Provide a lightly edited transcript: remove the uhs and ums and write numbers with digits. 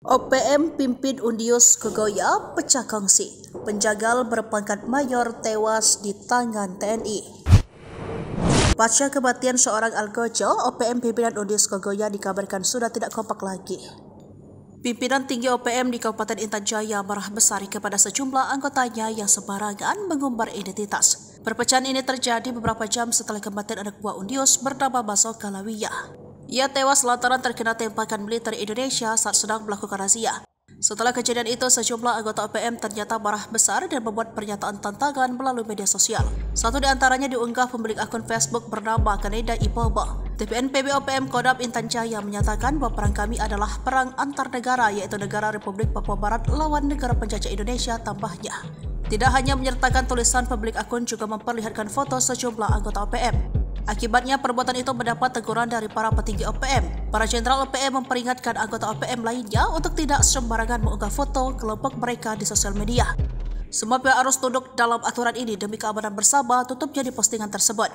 OPM pimpin Undius Kogoya pecah kongsi. Penjagal berpangkat mayor tewas di tangan TNI. Pasca kematian seorang algojo, OPM pimpinan Undius Kogoya dikabarkan sudah tidak kompak lagi. Pimpinan tinggi OPM di Kabupaten Intan Jaya marah besar kepada sejumlah anggotanya yang sembarangan mengumbar identitas. Perpecahan ini terjadi beberapa jam setelah kematian anak buah Undius bernama Baso Kalawiyah. Ia tewas lantaran terkena tembakan militer Indonesia saat sedang melakukan razia. Setelah kejadian itu, sejumlah anggota OPM ternyata marah besar dan membuat pernyataan tantangan melalui media sosial. Satu di antaranya diunggah pemilik akun Facebook bernama Kaneda Ipobo. TPNPB OPM Kodam Intan Jaya menyatakan bahwa perang kami adalah perang antar negara, yaitu negara Republik Papua Barat lawan negara penjajah Indonesia, tambahnya. Tidak hanya menyertakan tulisan, pemilik akun juga memperlihatkan foto sejumlah anggota OPM. Akibatnya perbuatan itu mendapat teguran dari para petinggi OPM. Para jenderal OPM memperingatkan anggota OPM lainnya untuk tidak sembarangan mengunggah foto kelompok mereka di sosial media. Semua pihak harus tunduk dalam aturan ini demi keamanan bersama, tutupnya di postingan tersebut.